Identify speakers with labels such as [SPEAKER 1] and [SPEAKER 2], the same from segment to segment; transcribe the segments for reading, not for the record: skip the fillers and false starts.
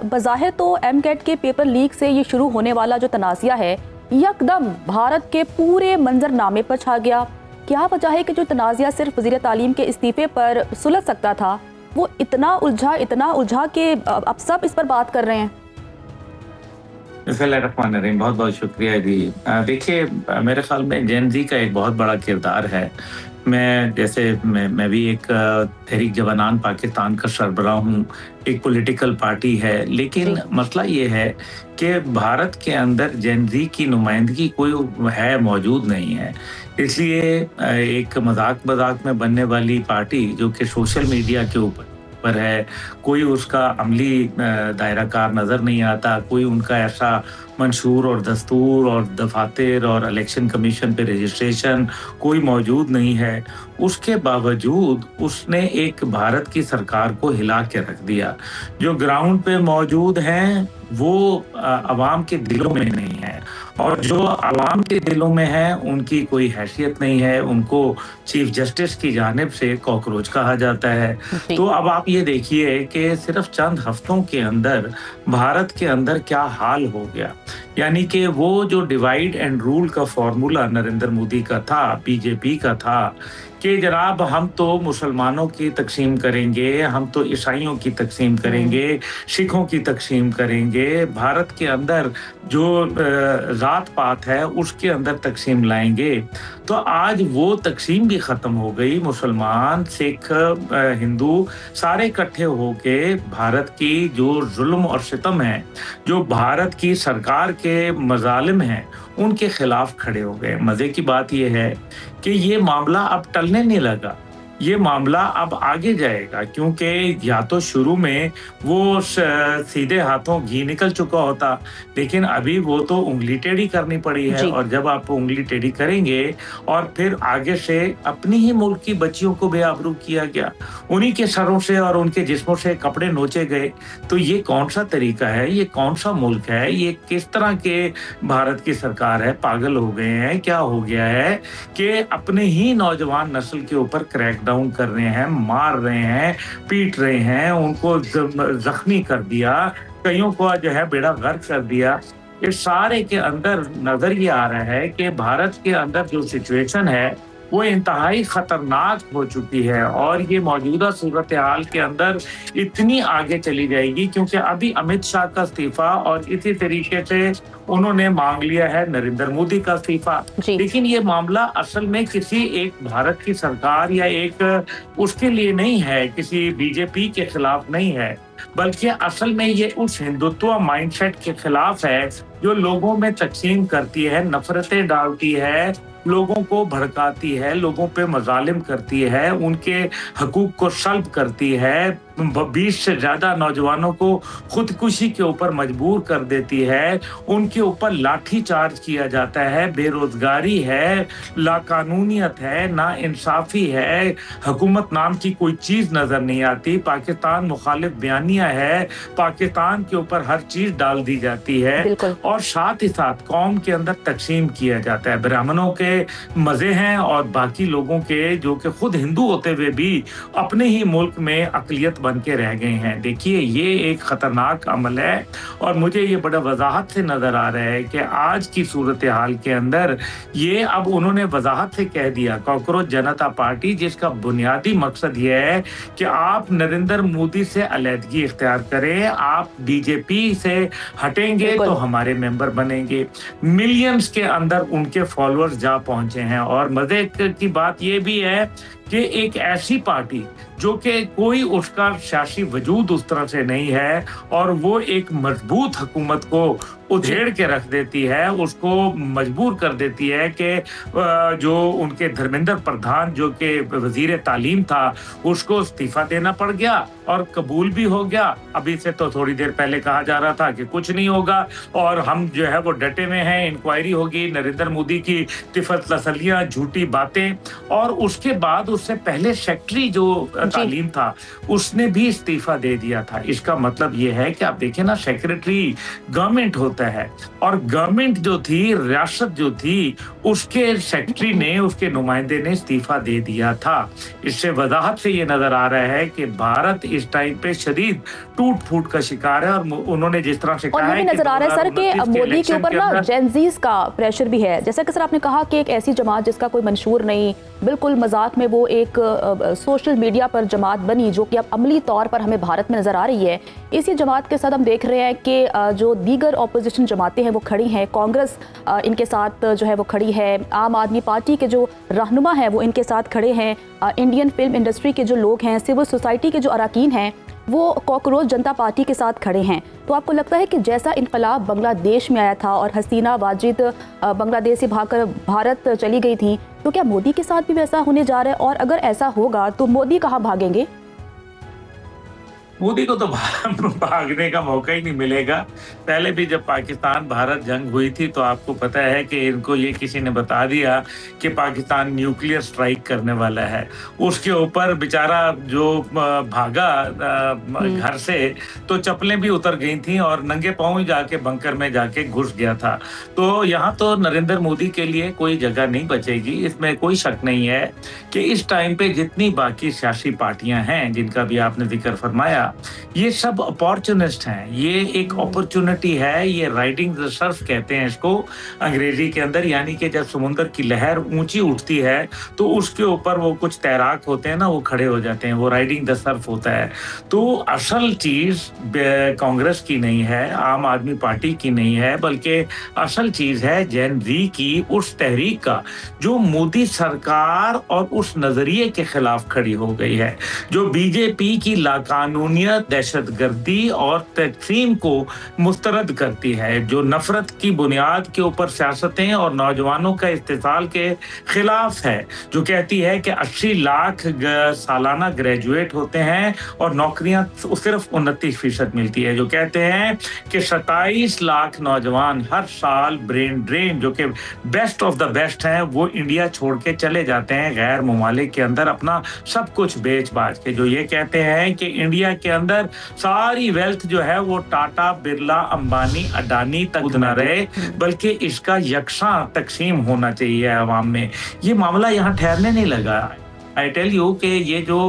[SPEAKER 1] बज़ाहिर तो एमकेट के पेपर लीक से ये शुरू होने वाला जो तनाज़िया है यकदम भारत के पूरे मंजरनामे पर छा गया। क्या वजह है कि जो तनाज़िया सिर्फ वज़ीर तालीम के इस्तीफ़े पर सुलझ सकता था वो इतना उलझा कि अब सब इस पर बात कर रहे हैं?
[SPEAKER 2] बिस्मिल्लाहिर्रहमानिर्रहीम, बहुत बहुत शुक्रिया जी। देखिए, मेरे ख्याल में जेन ज़ी का एक बहुत बड़ा किरदार है। मैं भी एक तहरीक जवानान पाकिस्तान का सरबराह हूँ, एक पॉलिटिकल पार्टी है, लेकिन
[SPEAKER 1] जी।
[SPEAKER 2] मसला ये है कि भारत के अंदर जेन ज़ी की नुमाइंदगी कोई है मौजूद नहीं है। इसलिए एक मज़ाक में बनने वाली पार्टी जो कि सोशल मीडिया के ऊपर है, कोई उसका अमली दायरा कार नज़र नहीं आता, कोई उनका ऐसा मंशूर और दस्तूर और दफातर और इलेक्शन कमीशन पे रजिस्ट्रेशन कोई मौजूद नहीं है। उसके बावजूद उसने एक भारत की सरकार को हिला के रख दिया। जो ग्राउंड पे मौजूद हैं वो अवाम के दिलों में नहीं है, और जो अवाम के दिलों में है उनकी कोई हैसियत नहीं है। उनको चीफ जस्टिस की जानिब से कॉकरोच कहा जाता है। तो अब आप ये देखिए कि सिर्फ चंद हफ्तों के अंदर भारत के अंदर क्या हाल हो गया। यानी कि वो जो डिवाइड एंड रूल का फॉर्मूला नरेंद्र मोदी का था, बीजेपी का था, कि जनाब हम तो मुसलमानों की तकसीम करेंगे, हम तो ईसाइयों की तकसीम करेंगे, सिखों की तकसीम करेंगे, भारत के अंदर जो ज़ात पात है उसके अंदर तकसीम लाएंगे। तो आज वो तकसीम भी ख़त्म हो गई। मुसलमान, सिख, हिंदू सारे इकट्ठे होके भारत की जो जुल्म और सितम है, जो भारत की सरकार के मज़ालिम हैं, उनके खिलाफ खड़े हो गए। मज़े की बात यह है कि ये मामला अब टलने नहीं लगा, ये मामला अब आगे जाएगा, क्योंकि या तो शुरू में वो सीधे हाथों घी निकल चुका होता, लेकिन अभी वो तो उंगली टेढ़ी करनी पड़ी है। और जब आप उंगली टेढ़ी करेंगे और फिर आगे से अपनी ही मुल्क की बच्चियों को बेआबरू किया गया, उन्हीं के सरों से और उनके जिस्मों से कपड़े नोचे गए, तो ये कौन सा तरीका है, ये कौन सा मुल्क है, ये किस तरह के भारत की सरकार है? पागल हो गए हैं? क्या हो गया है कि अपने ही नौजवान नस्ल के ऊपर क्रैक डाउन कर रहे हैं, मार रहे हैं, पीट रहे हैं, उनको जख्मी कर दिया, कईयों को जो है बेड़ा गर्क कर दिया। इस सारे के अंदर नजर ये आ रहा है कि भारत के अंदर जो सिचुएशन है वो इंतहाई खतरनाक हो चुकी है, और ये मौजूदा सूरत हाल के अंदर इतनी आगे चली जाएगी, क्योंकि अभी अमित शाह का इस्तीफा और इसी तरीके से उन्होंने मांग लिया है नरेंद्र मोदी का इस्तीफा। लेकिन ये मामला असल में किसी एक भारत की सरकार या एक उसके लिए नहीं है, किसी बीजेपी के खिलाफ नहीं है, बल्कि असल में ये उस हिंदुत्व माइंडसेट के खिलाफ है जो लोगों में तकसीम करती है, नफरतें डालती है, लोगों को भड़काती है, लोगों पे मजालिम करती है, उनके हकूक को सल्ब करती है, 20 से ज्यादा नौजवानों को खुदकुशी के ऊपर मजबूर कर देती है, उनके ऊपर लाठी चार्ज किया जाता है, बेरोजगारी है, लाकानूनियत है, ना इंसाफी है, हुकूमत नाम की कोई चीज नजर नहीं आती, पाकिस्तान मुखालिफ बयानिया है, पाकिस्तान के ऊपर हर चीज डाल दी जाती है, और साथ ही साथ कौम के अंदर तकसीम किया जाता है। ब्राह्मणों के मजे हैं और बाकी लोगों के जो कि खुद हिंदू होते हुए भी अपने ही मुल्क में अकलियत बन के रह गए हैं। देखिए, ये एक खतरनाक अमल है, और मुझे ये बड़ा वजाहत से नजर आ रहा है कि आज की सूरत हाल के अंदर ये अब उन्होंने वजाहत से कह दिया, कॉकरोच जनता पार्टी, जिसका बुनियादी मकसद ये है कि आप नरेंद्र मोदी से अलहदगी इख्तियार करें, आप बीजेपी से हटेंगे तो हमारे मेंबर बनेंगे। मिलियंस के अंदर उनके फॉलोअर्स जा पहुंचे हैं, और मजे की बात ये भी है कि एक ऐसी पार्टी जो कि कोई उसका सियासी वजूद उस तरह से नहीं है, और वो एक मजबूत हुकूमत को उधेड़ के रख देती है, उसको मजबूर कर देती है कि जो उनके धर्मेंद्र प्रधान जो कि वजीर तालीम था उसको इस्तीफा देना पड़ गया और कबूल भी हो गया। अभी से तो थोड़ी देर पहले कहा जा रहा था कि कुछ नहीं होगा और हम जो है वो डटे में हैं, इंक्वायरी होगी, नरेंद्र मोदी की तिफत तसलियां, झूठी बातें। और उसके बाद उससे पहले सेक्रेटरी जो तालीम था, उसने भी इस्तीफा दे दिया था। इसका मतलब ये है कि आप देखिए ना, सेक्रेटरी गवर्नमेंट होता है और गवर्नमेंट जो थी, रियासत जो थी, उसके सेक्रेटरी ने, उसके नुमाइंदे ने इस्तीफा दे दिया था। इससे वजाहत से ये नजर आ रहा है कि भारत इस टाइम पे शदीद टूट फूट का शिकार है। और उन्होंने जिस तरह से
[SPEAKER 1] और
[SPEAKER 2] कहा
[SPEAKER 1] ये
[SPEAKER 2] है
[SPEAKER 1] भी नजर आ रहा है सर कि मोदी के ऊपर ना जेनजीज का प्रेशर भी है। जैसा कि सर आपने कहा कि एक ऐसी जमात जिसका कोई मंशूर नहीं, बिल्कुल मजाक में वो एक सोशल मीडिया पर जमात बनी जो कि अब अमली तौर पर हमें भारत में नजर आ रही है। इसी जमात के साथ हम देख रहे हैं कि जो दीगर ऑपोजिशन जमातें हैं वो खड़ी हैं, कांग्रेस इनके साथ जो है वो खड़ी है, आम आदमी पार्टी के जो रहनुमा हैं वो इनके साथ खड़े हैं, इंडियन फिल्म इंडस्ट्री के जो लोग हैं, सिविल सोसाइटी के जो अरकान हैं वो कॉकरोच जनता पार्टी के साथ खड़े हैं। तो आपको लगता है कि जैसा इनकलाब बांग्लादेश में आया था और हसीना वाजिद बांग्लादेश से भागकर भारत चली गई थी, तो क्या मोदी के साथ भी वैसा होने जा रहा है? और अगर ऐसा होगा तो मोदी कहाँ भागेंगे?
[SPEAKER 2] मोदी को तो भागने का मौका ही नहीं मिलेगा। पहले भी जब पाकिस्तान भारत जंग हुई थी तो आपको पता है कि इनको ये किसी ने बता दिया कि पाकिस्तान न्यूक्लियर स्ट्राइक करने वाला है। उसके ऊपर बेचारा जो भागा घर से, तो चप्पलें भी उतर गई थी और नंगे पांव ही जाके बंकर में जाके घुस गया था। तो यहाँ तो नरेंद्र मोदी के लिए कोई जगह नहीं बचेगी, इसमें कोई शक नहीं है कि इस टाइम पे जितनी बाकी सियासी पार्टियां हैं जिनका भी आपने जिक्र फरमाया, ये सब अपॉर्चुनिस्ट हैं। ये एक अपॉर्चुनिटी है, ये राइडिंग द सर्फ कहते हैं इसको अंग्रेजी के अंदर, यानी कि जब समुद्र की लहर ऊंची उठती है तो उसके ऊपर वो कुछ तैराक होते हैं ना, वो खड़े हो जाते हैं, वो राइडिंग द सर्फ होता है। तो असल चीज कांग्रेस की नहीं है, आम आदमी पार्टी की नहीं है, बल्कि असल चीज है जेन जी की, उस तहरीक का जो मोदी सरकार और उस नजरिए के खिलाफ खड़ी हो गई है, जो बीजेपी की लाकानूनी दहशतगर्दी और तकसीम को मुस्तरद करती है, जो नफरत की बुनियाद के ऊपर सियासतें और नौजवानों का इस्तेसाल के खिलाफ है, जो कहती है कि 80 लाख सालाना ग्रेजुएट होते हैं और नौकरियां सिर्फ 29% मिलती है, जो कहते हैं कि 27 लाख नौजवान हर साल ब्रेन ड्रेन, जो कि बेस्ट ऑफ द बेस्ट हैं, वो इंडिया छोड़ के चले जाते हैं गैर ममालिक के अंदर अपना सब कुछ बेच बाच के, जो ये कहते हैं कि इंडिया के अंदर सारी वेल्थ जो है वो टाटा, बिरला, अंबानी, अडानी तक न रहे, बल्कि इसका यकसा तकसीम होना चाहिए अवाम में। ये मामला यहाँ ठहरने नहीं लगा। आई टेल यू कि ये जो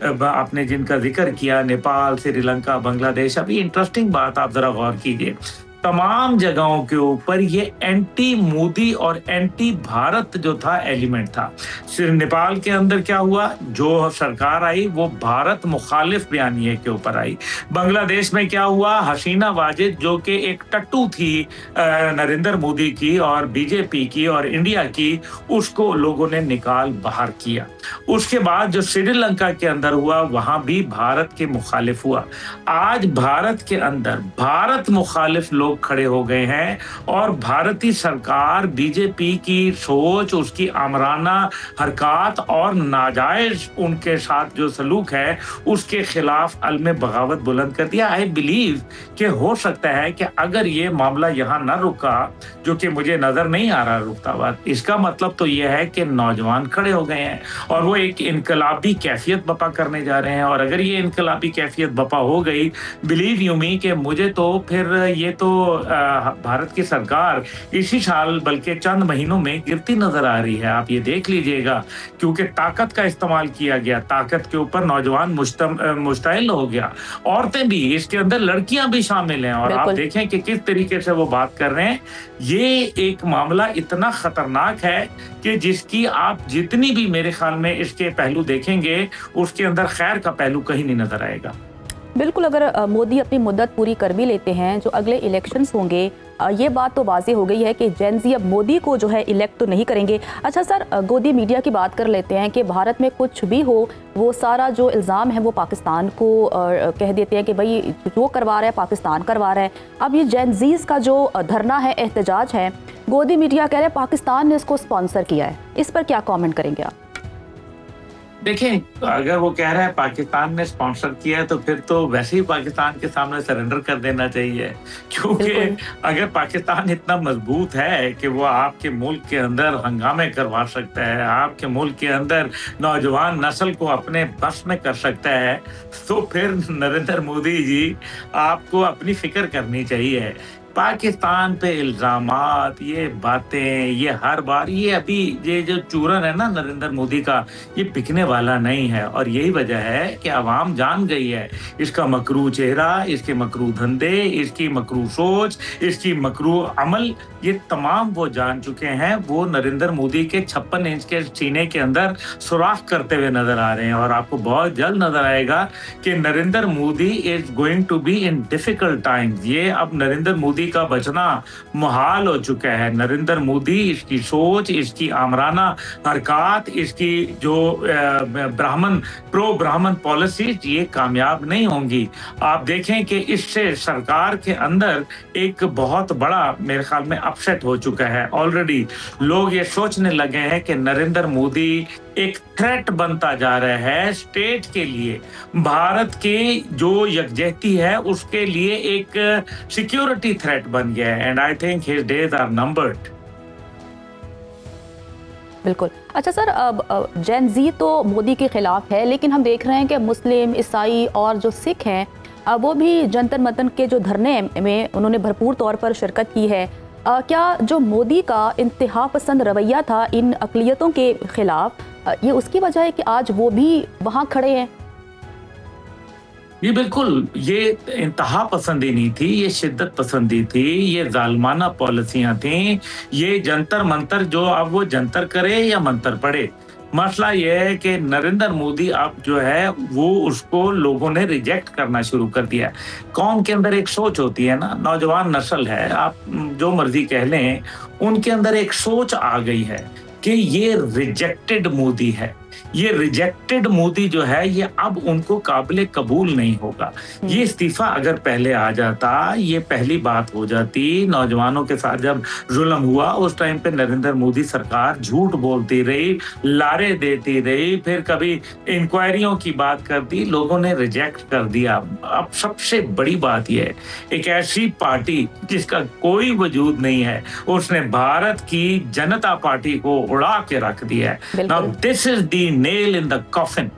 [SPEAKER 2] आपने जिनका जिक्र किया, नेपाल, श्रीलंका, बांग्लादेश, अभी इंटरेस्टिंग बात आप जरा गौर कीजिए, तमाम जगहों के ऊपर ये एंटी मोदी और एंटी भारत जो था एलिमेंट था। सिर्फ नेपाल के अंदर क्या हुआ, जो सरकार आई वो भारत मुखालिफ बयानिए के ऊपर आई। बांग्लादेश में क्या हुआ, हसीना वाजिद जो कि एक टट्टू थी नरेंद्र मोदी की और बीजेपी की और इंडिया की, उसको लोगों ने निकाल बाहर किया। उसके बाद जो श्रीलंका के अंदर हुआ, वहां भी भारत के मुखालिफ हुआ। आज भारत के अंदर भारत मुखालिफ लोग खड़े हो गए हैं और भारतीय सरकार, बीजेपी की सोच, उसकी आमराना हरकत और नाजायज उनके साथ जो सलूक है, उसके खिलाफ अलमे बगावत बुलंद कर दिया। आई बिलीव कि हो सकता है कि अगर ये मामला यहाँ न रुका, जो कि मुझे नजर नहीं आ रहा रुकता हुआ, इसका मतलब तो यह है कि नौजवान खड़े हो गए हैं और वो एक इनकलाबी कैफियत बपा करने जा रहे हैं। और अगर ये इनकलाबी कैफियत बपा हो गई, बिलीव यू मी कि मुझे तो फिर ये तो भारत की सरकार इसी साल बल्कि चंद महीनों में गिरती नजर आ रही है। आप ये देख लीजिएगा, क्योंकि ताकत का इस्तेमाल किया गया, ताकत के ऊपर नौजवान मुश्तइल हो गया, औरतें भी, इसके अंदर लड़कियां भी शामिल हैं। और आप देखें कि किस तरीके से वो बात कर रहे हैं। ये एक मामला इतना खतरनाक है कि जिसकी आप जितनी भी मेरे ख्याल में इसके पहलू देखेंगे, उसके अंदर खैर का पहलू कहीं नहीं नजर आएगा।
[SPEAKER 1] बिल्कुल, अगर मोदी अपनी मुद्दत पूरी कर भी लेते हैं, जो अगले इलेक्शंस होंगे, ये बात तो वाज़ेह हो गई है कि जेन ज़ी अब मोदी को जो है इलेक्ट तो नहीं करेंगे। अच्छा सर, गोदी मीडिया की बात कर लेते हैं कि भारत में कुछ भी हो, वो सारा जो इल्ज़ाम है वो पाकिस्तान को कह देते हैं कि भाई जो करवा रहा है पाकिस्तान करवा रहा है। अब ये जेन ज़ीज़ का जो धरना है, एहतजाज है, गोदी मीडिया कह रहे हैं पाकिस्तान ने इसको स्पॉन्सर किया है। इस पर क्या कॉमेंट करेंगे आप?
[SPEAKER 2] देखें, अगर वो कह रहा है पाकिस्तान ने स्पॉन्सर किया है तो फिर तो वैसे ही पाकिस्तान के सामने सरेंडर कर देना चाहिए, क्योंकि
[SPEAKER 1] बिल्कुल।
[SPEAKER 2] अगर पाकिस्तान इतना मजबूत है कि वो आपके मुल्क के अंदर हंगामे करवा सकता है, आपके मुल्क के अंदर नौजवान नस्ल को अपने बस में कर सकता है, तो फिर नरेंद्र मोदी जी आपको अपनी फिक्र करनी चाहिए। पाकिस्तान पे इल्जामात, ये बातें, ये हर बार, ये अभी ये जो चूरन है ना नरेंद्र मोदी का, ये बिकने वाला नहीं है। और यही वजह है कि आवाम जान गई है इसका मकरू चेहरा, इसके मकरू धंधे, इसकी मकरू सोच, इसकी मकरू अमल, ये तमाम वो जान चुके हैं। वो नरेंद्र मोदी के 56 इंच के सीने के अंदर सुराख करते हुए नजर आ रहे हैं। और आपको बहुत जल्द नजर आएगा कि Narendra Modi is going to be in difficult times. ये अब नरेंद्र मोदी का बचना मुहाल हो चुका है। नरेंद्र मोदी, इसकी सोच, इसकी आमराना हरकत, इसकी जो प्रो ब्राह्मण पॉलिसीज, ये कामयाब नहीं होंगी। आप देखें कि इससे सरकार के अंदर एक बहुत बड़ा मेरे ख्याल में अपसेट हो चुका है। ऑलरेडी लोग ये सोचने लगे हैं कि नरेंद्र मोदी एक थ्रेट बनता जा रहा है स्टेट के लिए, भारत की जो यकजहती है उसके लिए एक सिक्योरिटी थ्रेट बन गया है। And I think his days are numbered.
[SPEAKER 1] बिल्कुल। अच्छा सर, अब जेन जी तो मोदी के खिलाफ है, लेकिन हम देख रहे हैं कि मुस्लिम, ईसाई और जो सिख हैं वो भी जंतर मंतर के जो धरने में उन्होंने भरपूर तौर पर शिरकत की है। क्या जो मोदी का इंतहा पसंद रवैया था इन अक़लियतों के खिलाफ, ये उसकी वजह है कि आज वो भी वहाँ खड़े हैं?
[SPEAKER 2] ये बिल्कुल, ये इंतहा पसंदी नहीं थी, ये शिद्दत पसंदी थी, ये जालमाना पॉलिसियां थी, ये जंतर मंतर, जो अब वो जंतर करे या मंतर पड़े। मसला ये है कि नरेंद्र मोदी अब जो है वो उसको लोगों ने रिजेक्ट करना शुरू कर दिया। कौम के अंदर एक सोच होती है ना, नौजवान नस्ल है, आप जो मर्जी कह लें, उनके अंदर एक सोच आ गई है कि ये रिजेक्टेड मोदी है। ये रिजेक्टेड मोदी जो है ये अब उनको काबिल कबूल नहीं होगा। ये इस्तीफा अगर पहले आ जाता, ये पहली बात हो जाती। नौजवानों के साथ जब जुल्म हुआ उस टाइम पे नरेंद्र मोदी सरकार झूठ बोलती रही, लारे देती रही, फिर कभी इंक्वायरियों की बात करती, लोगों ने रिजेक्ट कर दिया। अब सबसे बड़ी बात यह है, एक ऐसी पार्टी जिसका कोई वजूद नहीं है, उसने भारत की जनता पार्टी को उड़ा के रख दिया है। Now this is the nail in the coffin